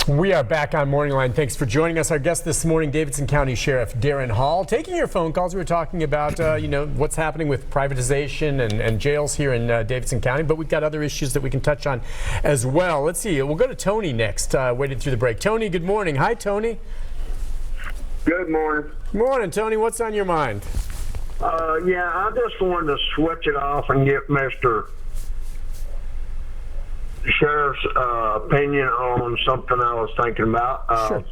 We are back on Morning Line. Thanks for joining us. Our guest this morning, Davidson County Sheriff Darren Hall. Taking your phone calls, we were talking about what's happening with privatization and jails here in Davidson County, but we've got other issues that we can touch on as well. Let's see. We'll go to Tony next, waiting through the break. Tony, good morning. Hi, Tony. Good morning. Morning, Tony. What's on your mind? Yeah, I just wanted to switch it off and get Mr. Sheriff's opinion on something I was thinking about. Sure.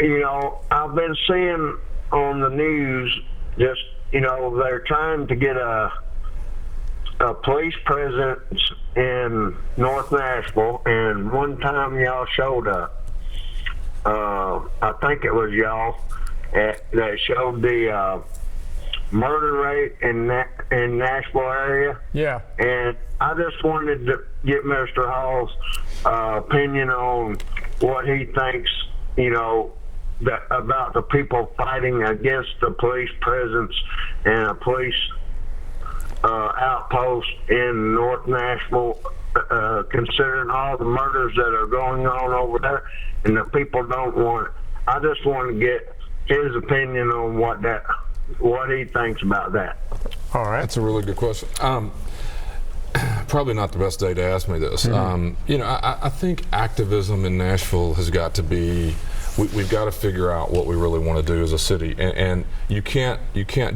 You know, I've been seeing on the news just, they're trying to get a police presence in North Nashville, and one time y'all showed I think it was y'all that showed the murder rate in Nashville area. Yeah. And I just wanted to get Mr. Hall's opinion on what he thinks, about the people fighting against the police presence and a police outpost in North Nashville, considering all the murders that are going on over there, and the people don't want it. I just want to get his opinion on what he thinks about that. All right. That's a really good question. Probably not the best day to ask me this. I think activism in Nashville has got to be, we've got to figure out what we really want to do as a city, and you can't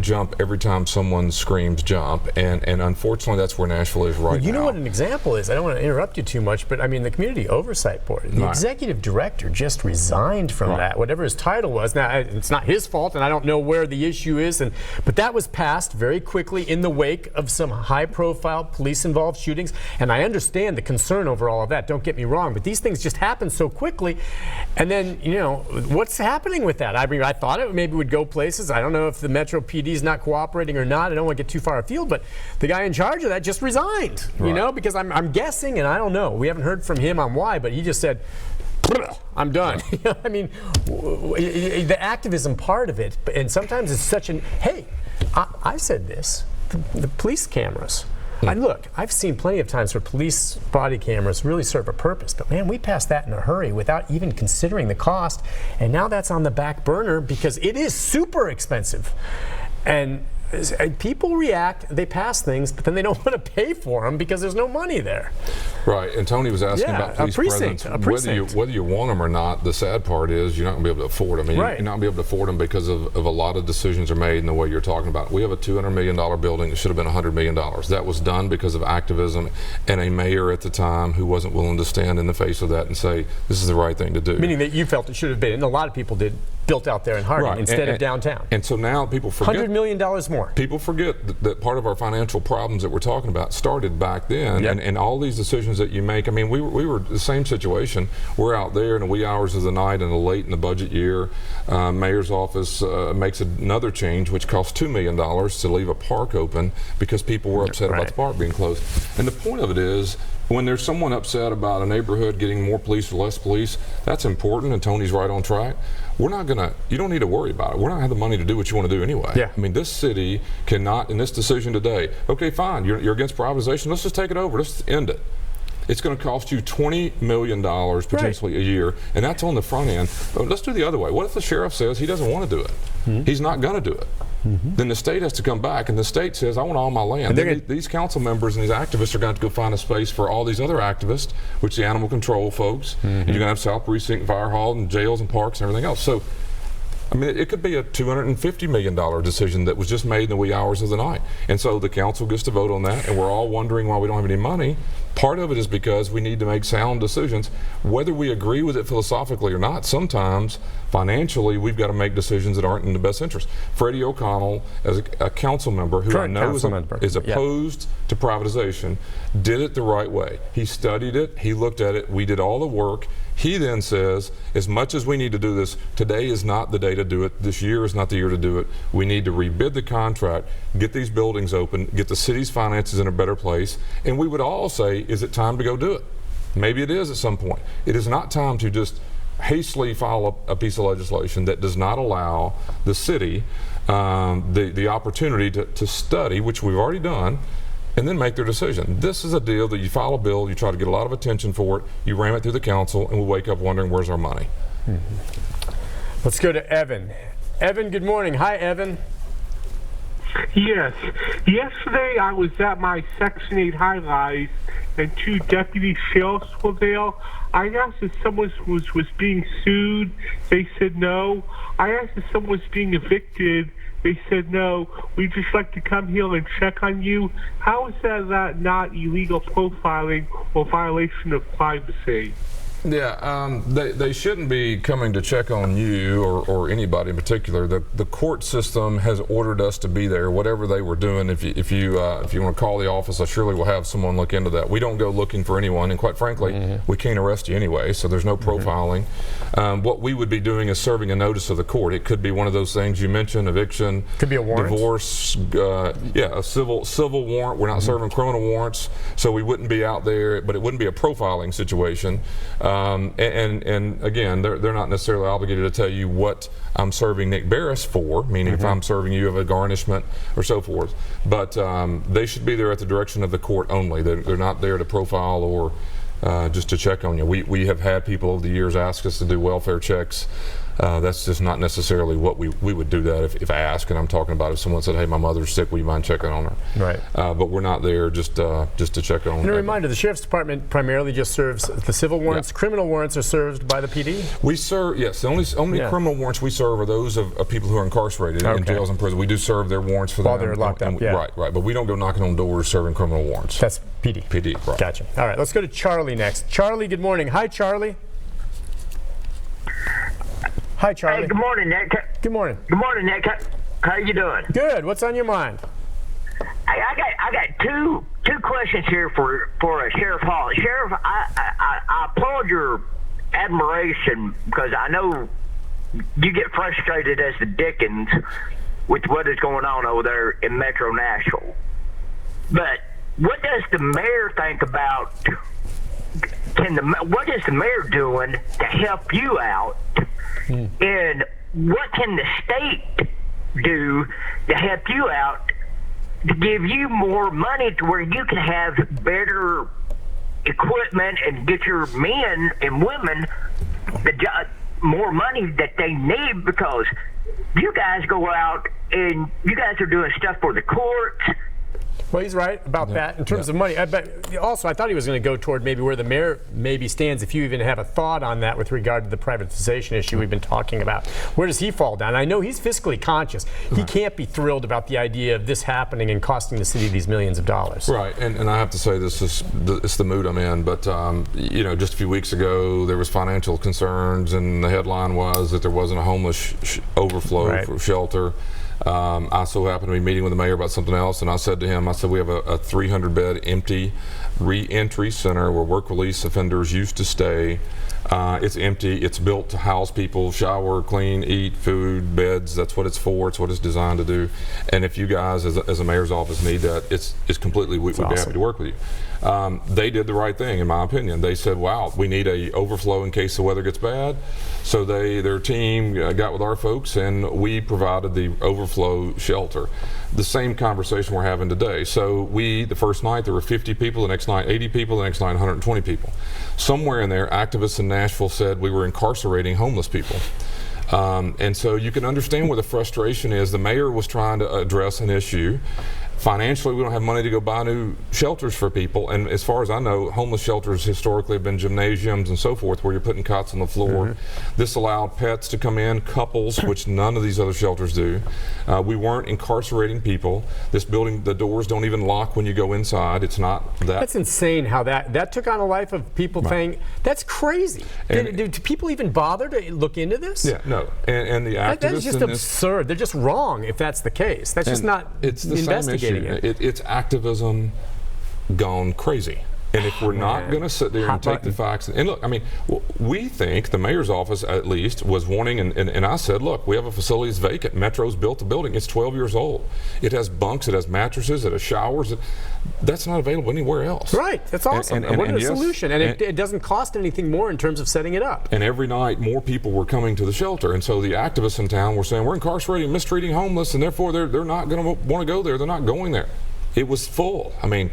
jump every time someone screams jump, and unfortunately that's where Nashville is right now. You know what an example is? I don't want to interrupt you too much, but I mean the Community Oversight Board, the executive director just resigned from that, whatever his title was. Now it's not his fault, and I don't know where the issue is, but that was passed very quickly in the wake of some high-profile police-involved shootings, and I understand the concern over all of that. Don't get me wrong, but these things just happen so quickly, and then what's happening with that? I mean, I thought it maybe would go places. I don't know if the Metro PD is not cooperating or not. I don't want to get too far afield, but the guy in charge of that just resigned, because I'm guessing, and I don't know. We haven't heard from him on why, but he just said, I'm done. I mean, the activism part of it, and sometimes it's such an, hey, I said this, the police cameras. Look, I've seen plenty of times where police body cameras really serve a purpose, but man, we passed that in a hurry without even considering the cost, and now that's on the back burner because it is super expensive. And people react, they pass things, but then they don't want to pay for them because there's no money there. Right, and Tony was asking about police presence. Whether you want them or not, the sad part is you're not going to be able to afford them. You're not going to be able to afford them because of a lot of decisions are made in the way you're talking about. We have a $200 million building that should have been $100 million. That was done because of activism and a mayor at the time who wasn't willing to stand in the face of that and say, this is the right thing to do. Meaning that you felt it should have been, and a lot of people did, built out there in Harding instead of downtown. And so now people forget. $100 million more. People forget that part of our financial problems that we're talking about started back then, and all these decisions that you make. I mean, we were the same situation. We're out there in the wee hours of the night and late in the budget year. Mayor's office makes another change, which costs $2 million to leave a park open because people were upset about the park being closed. And the point of it is, when there's someone upset about a neighborhood getting more police or less police, that's important, and Tony's right on track. You don't need to worry about it. We're not going to have the money to do what you want to do anyway. I mean, this city cannot, in this decision today, okay, fine, you're against privatization, let's just take it over, let's end it. It's going to cost you $20 million potentially a year, and that's on the front end. But let's do the other way. What if the sheriff says he doesn't want to do it? He's not going to do it. Then the state has to come back, and the state says, I want all my land. These council members and these activists are going to have to go find a space for all these other activists, which the animal control folks, and you're going to have South Precinct, Fire Hall, and jails and parks and everything else. So, I mean, it could be a $250 million decision that was just made in the wee hours of the night. And so the council gets to vote on that, and we're all wondering why we don't have any money. Part of it is because we need to make sound decisions. Whether we agree with it philosophically or not, sometimes financially we've got to make decisions that aren't in the best interest. Freddie O'Connell, as a council member who I know is opposed to privatization, did it the right way. He studied it, he looked at it, we did all the work. He then says, as much as we need to do this, today is not the day to do it, this year is not the year to do it. We need to rebid the contract, get these buildings open, get the city's finances in a better place, and we would all say, is it time to go do it? Maybe it is at some point. It is not time to just hastily file a piece of legislation that does not allow the city the opportunity to study, which we've already done, and then make their decision. This is a deal that you file a bill, you try to get a lot of attention for it, you ram it through the council, and we wake up wondering where's our money. Let's go to Evan. Evan, good morning. Hi, Evan. Yes. Yesterday I was at my Section 8 high-rise and 2 deputy sheriffs were there. I asked if someone was being sued. They said no. I asked if someone was being evicted. They said no. We'd just like to come here and check on you. How is that not illegal profiling or violation of privacy? Yeah, they shouldn't be coming to check on you or anybody in particular. The court system has ordered us to be there, whatever they were doing. If you want to call the office, I surely will have someone look into that. We don't go looking for anyone, and quite frankly, we can't arrest you anyway, so there's no profiling. What we would be doing is serving a notice of the court. It could be one of those things you mentioned: eviction, could be a warrant, divorce, a civil warrant. We're not serving criminal warrants, so we wouldn't be out there, but it wouldn't be a profiling situation. And again, they're not necessarily obligated to tell you what I'm serving Nick Barris for, meaning if I'm serving you of a garnishment or so forth. But they should be there at the direction of the court only. They're not there to profile or just to check on you. We have had people over the years ask us to do welfare checks. That's just not necessarily what we would do that if asked. And I'm talking about if someone said, "Hey, my mother's sick, will you mind checking on her?" Right. But we're not there just to check on. And a reminder: the Sheriff's Department primarily just serves the civil warrants. Yeah. Criminal warrants are served by the PD. We serve, yes. The only criminal warrants we serve are those of people who are incarcerated in jails and prisons. We do serve their warrants for them while they're locked up. Right. But we don't go knocking on doors serving criminal warrants. That's PD. PD. Right. Gotcha. All right. Let's go to Charlie next. Charlie, good morning. Hi, Charlie. Hi, Charlie. Hey, good morning, Nick. Good morning. Good morning, Nick. How you doing? Good. What's on your mind? I got two questions here for Sheriff Hall. Sheriff, I applaud your admiration because I know you get frustrated as the Dickens with what is going on over there in Metro Nashville. But what does the mayor think about? What is the mayor doing to help you out? And what can the state do to help you out to give you more money to where you can have better equipment and get your men and women more money that they need? Because you guys go out and you guys are doing stuff for the courts. Well, he's right about that in terms of money. But also, I thought he was going to go toward maybe where the mayor maybe stands, if you even have a thought on that with regard to the privatization issue we've been talking about. Where does he fall down? I know he's fiscally conscious. He can't be thrilled about the idea of this happening and costing the city these millions of dollars. Right, and I have to say it's the mood I'm in, but just a few weeks ago there was financial concerns, and the headline was that there wasn't a homeless overflow for shelter. I so happened to be meeting with the mayor about something else, and I said to him, we have a 300-bed empty re-entry center where work release offenders used to stay. It's empty. It's built to house people, shower, clean, eat, food, beds. That's what it's for. It's what it's designed to do. And if you guys, as a mayor's office, need that, it's completely, we'd be happy to work with you. They did the right thing, in my opinion. They said, wow, we need a overflow in case the weather gets bad. So their team got with our folks, and we provided the overflow shelter. The same conversation we're having today. So the first night there were 50 people, the next night 80 people, the next night 120 people. Somewhere in there, activists in Nashville said we were incarcerating homeless people. And so you can understand where the frustration is. The mayor was trying to address an issue. Financially, we don't have money to go buy new shelters for people, and as far as I know, homeless shelters historically have been gymnasiums and so forth where you're putting cots on the floor. This allowed pets to come in, couples, which none of these other shelters do. We weren't incarcerating people. This building, the doors don't even lock when you go inside. It's not that. That's insane how that took on a life of people saying, that's crazy. Do people even bother to look into this? Yeah, no. And the activists that is just absurd. They're just wrong if that's the case. That's just not investigating. It's activism gone crazy. And if we're not going to sit there and take the facts, and look, I mean, we think the mayor's office at least was warning, and I said, look, we have a facility that's vacant. Metro's built the building. It's 12 years old. It has bunks, it has mattresses, it has showers. That's not available anywhere else. Right, that's awesome. And what a solution. And it doesn't cost anything more in terms of setting it up. And every night more people were coming to the shelter. And so the activists in town were saying, we're incarcerating, mistreating homeless, and therefore they're not going to want to go there. They're not going there. it was full. I mean,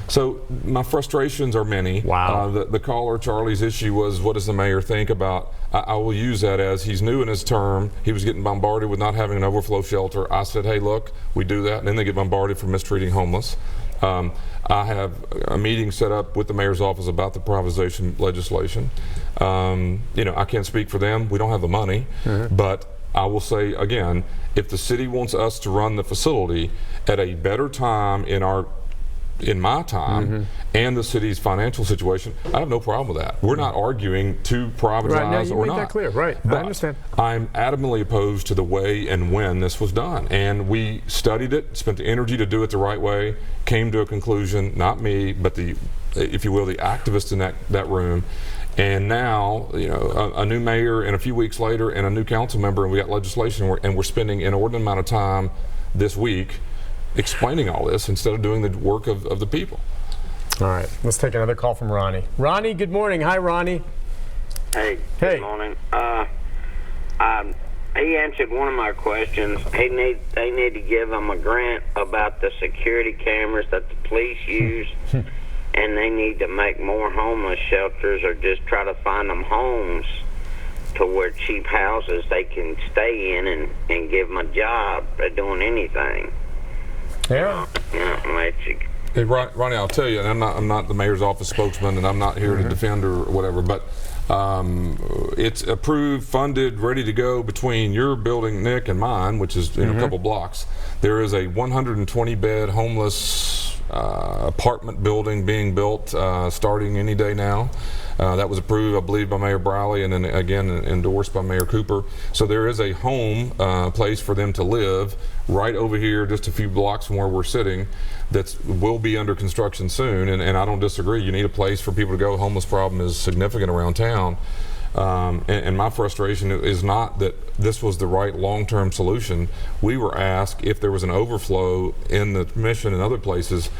so my frustrations are many. Wow. The caller, Charlie's issue was, what does the mayor think about, I will use that as he's new in his term. He was getting bombarded with not having an overflow shelter. I said, hey, look, we do that. And then they get bombarded for mistreating homeless. I have a meeting set up with the mayor's office about the privatization legislation. I can't speak for them. We don't have the money. But I will say again, if the city wants us to run the facility at a better time in my time and the city's financial situation, I have no problem with that. We're not arguing to privatize right, no, you or make not. that clear. Right, but I understand. I'm adamantly opposed to the way and when this was done. And we studied it, spent the energy to do it the right way, came to a conclusion, not me, but the, if you will, the activists in that room. And now, a new mayor, and a few weeks later, and a new council member, and we got legislation, and we're spending an inordinate amount of time this week explaining all this instead of doing the work of the people. All right, let's take another call from Ronnie. Ronnie, good morning. Hi, Ronnie. Hey, good morning. He answered one of my questions. They need to give them a grant about the security cameras that the police use, and they need to make more homeless shelters, or just try to find them homes to where cheap houses they can stay in and give them a job at doing anything. Yeah. Hey, Ronnie, I'll tell you, and I'm not the mayor's office spokesman, and I'm not here to defend or whatever, but it's approved, funded, ready to go between your building, Nick, and mine, which is a couple blocks. There is a 120-bed homeless apartment building being built starting any day now. That was approved, I believe, by Mayor Briley, and then again endorsed by Mayor Cooper. So there is a home place for them to live right over here, just a few blocks from where we're sitting, that will be under construction soon. And I don't disagree. You need a place for people to go. Homeless problem is significant around town. And my frustration is not that this was the right long-term solution. We were asked if there was an overflow in the mission and other places.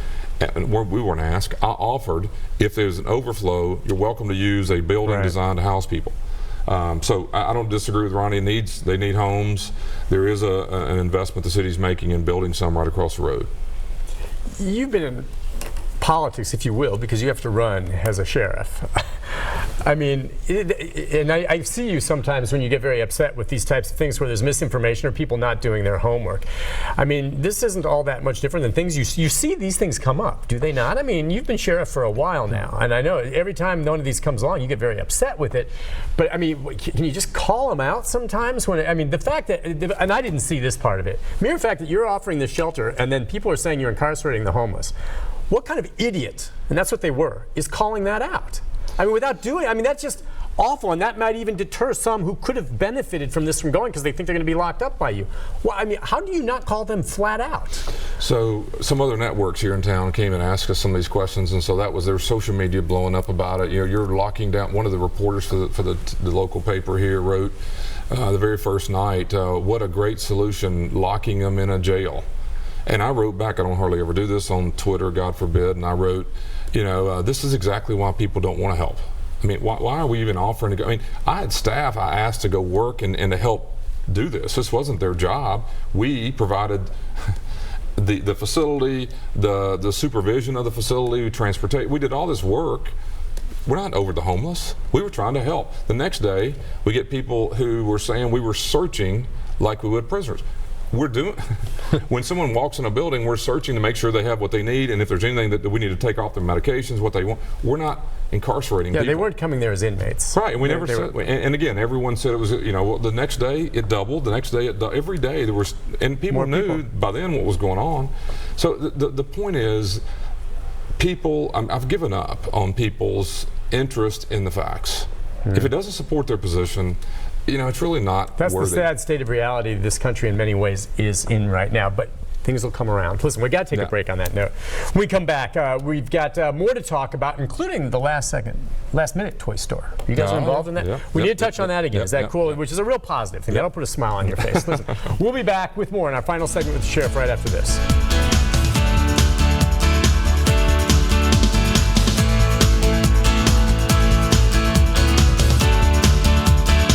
We weren't asked. I offered, if there's an overflow, you're welcome to use a building designed to house people. So I don't disagree with Ronnie. They need homes. There is an investment the city's making in building some right across the road. You've been in politics, if you will, because you have to run as a sheriff. I mean, and I see you sometimes when you get very upset with these types of things where there's misinformation or people not doing their homework. I mean, this isn't all that much different than things you see these things come up, do they not? I mean, you've been sheriff for a while now, and I know every time one of these comes along, you get very upset with it. But I mean, can you just call them out sometimes? The fact that, and I didn't see this part of it, mere fact that you're offering this shelter and then people are saying you're incarcerating the homeless. What kind of idiot, and that's what they were, is calling that out? I mean, that's just awful, and that might even deter some who could have benefited from this from going because they think they're going to be locked up by you. Well, I mean, how do you not call them flat out? So some other networks here in town came and asked us some of these questions, and so that was their social media blowing up about it. You're locking down. One of the reporters for the local paper here wrote the very first night, what a great solution, locking them in a jail. And I wrote back, I don't hardly ever do this on Twitter, God forbid, and I wrote, this is exactly why people don't want to help. I mean, why are we even offering to go? I mean, I had staff I asked to go work and to help do this. This wasn't their job. We provided the facility, the supervision of the facility, transportation. We did all this work. We're not over the homeless. We were trying to help. The next day, we get people who were saying we were searching like we would prisoners. We're doing, when someone walks in a building, we're searching to make sure they have what they need, and if there's anything that we need to take off their medications, what they want. We're not incarcerating people. They weren't coming there as inmates. Right, and we never said, and again, everyone said it was, the next day it doubled, the next day every day there was, and people knew by then what was going on. So the point is, I've given up on people's interest in the facts. If it doesn't support their position, it's really not That's worthy. The sad state of reality this country in many ways is in right now, but things will come around. Listen, we've got to take a break on that note. When we come back, we've got more to talk about, including the last minute toy store. You guys are involved in that? We need to touch on that again. Is that cool? Which is a real positive thing. That'll put a smile on your face. Listen, we'll be back with more in our final segment with the Sheriff right after this.